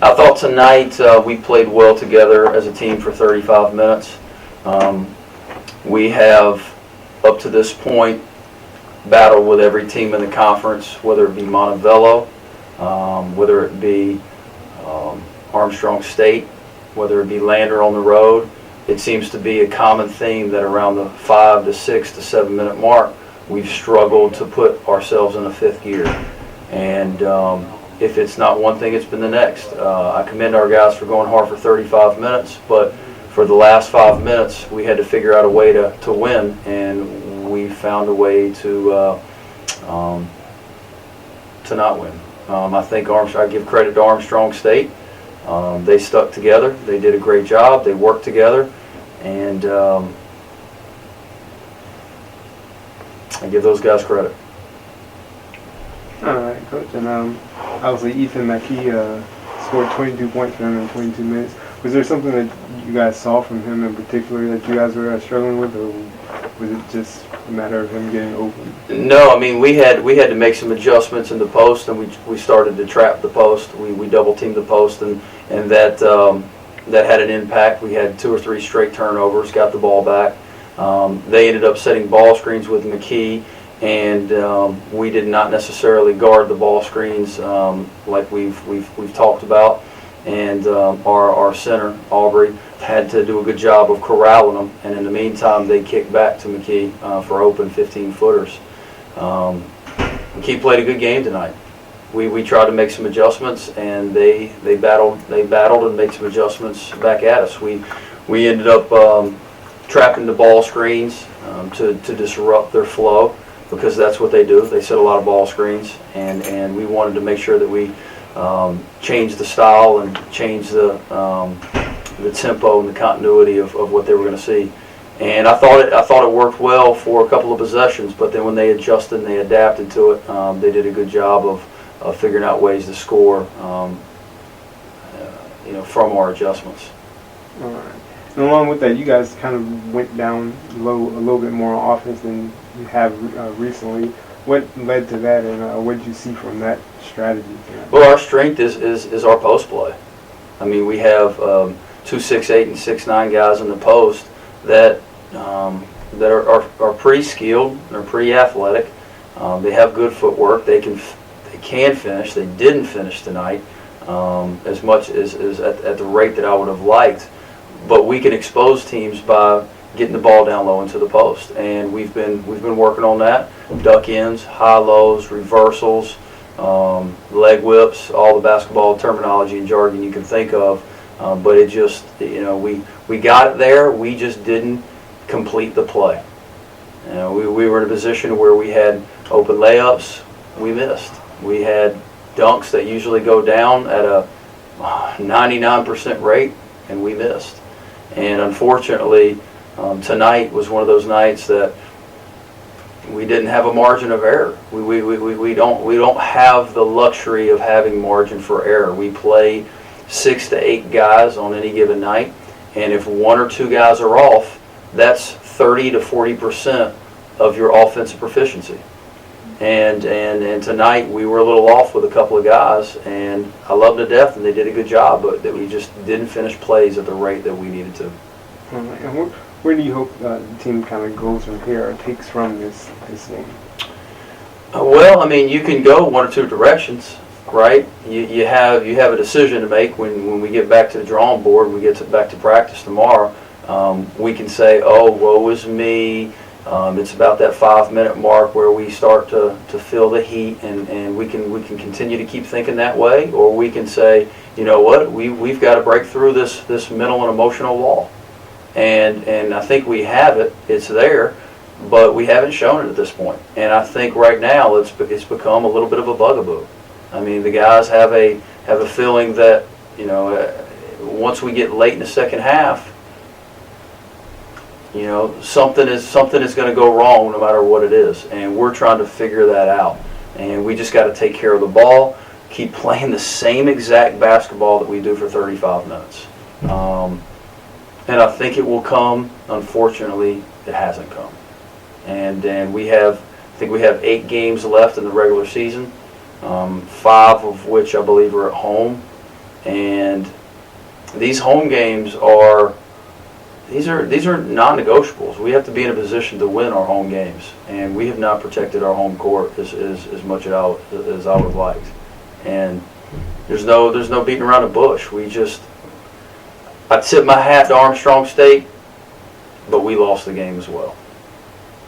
I thought tonight we played well together as a team for 35 minutes. We have, up to this point, battled with every team in the conference, whether it be Montevallo, whether it be Armstrong State, whether it be Lander on the road. It seems to be a common theme that around the 5 to 6 to 7 minute mark, we've struggled to put ourselves in a fifth gear. And if it's not one thing, it's been the next. I commend our guys for going hard for 35 minutes, but for the last 5 minutes, we had to figure out a way to win, and we found a way to not win. I think I give credit to Armstrong State. They stuck together. They did a great job. They worked together, and I give those guys credit. All right, Coach. And obviously Ethan McKee scored 22 points for them in 22 minutes. Was there something that you guys saw from him in particular that you guys were struggling with, or was it just a matter of him getting open? No, I mean we had to make some adjustments in the post, and we started to trap the post. We double teamed the post, and that had an impact. We had 2 or 3 straight turnovers, got the ball back. They ended up setting ball screens with McKee, and we did not necessarily guard the ball screens like we've talked about. And our center, Aubrey, had to do a good job of corralling them, and in the meantime they kicked back to McKee for open 15-footers. McKee played a good game tonight. We tried to make some adjustments, and they battled and made some adjustments back at us. We ended up trapping the ball screens to disrupt their flow, because that's what they do. They set a lot of ball screens, and we wanted to make sure that we change the style and change the tempo and the continuity of what they were going to see. And I thought it worked well for a couple of possessions, but then when they adjusted and they adapted to it, they did a good job of figuring out ways to score from our adjustments. All right. And along with that, you guys kind of went down low a little bit more on offense than you have recently. What led to that, and what did you see from that strategy? Well, our strength is our post play. I mean, we have 2 6'8" and 6'9" guys in the post that are pretty skilled. They're pretty athletic. They have good footwork. They can finish. They didn't finish tonight as much as at the rate that I would have liked. But we can expose teams by getting the ball down low into the post, and we've been working on that. Duck ins, high lows, reversals, leg whips, all the basketball terminology and jargon you can think of. But it just, we got it there. We just didn't complete the play. We were in a position where we had open layups. We missed. We had dunks that usually go down at a 99% rate, and we missed. And unfortunately, tonight was one of those nights that we didn't have a margin of error. We don't have the luxury of having margin for error. We play 6 to 8 guys on any given night, and if 1 or 2 guys are off, that's 30 to 40% of your offensive proficiency. And tonight we were a little off with a couple of guys, and I love them to death, and they did a good job, but that we just didn't finish plays at the rate that we needed to. And where do you hope the team kind of goes from here, or takes from this game? Well, I mean, you can go 1 or 2 directions, right? You have a decision to make when we get back to the drawing board. We get back to practice tomorrow. We can say, "Oh, woe is me." It's about that 5-minute mark where we start to feel the heat, and we can continue to keep thinking that way, or we can say, you know what, we've got to break through this mental and emotional wall, and I think we have it. It's there, but we haven't shown it at this point. And I think right now it's become a little bit of a bugaboo. I mean, the guys have a feeling that once we get late in the second half, something is going to go wrong no matter what it is, and we're trying to figure that out. And we just got to take care of the ball, keep playing the same exact basketball that we do for 35 minutes. And I think it will come. Unfortunately, it hasn't come. And I think we have 8 games left in the regular season, 5 of which I believe are at home. And these home games are these are non-negotiables. We have to be in a position to win our home games, and we have not protected our home court as much as I would have liked. And there's no beating around the bush. I'd tip my hat to Armstrong State, but we lost the game as well.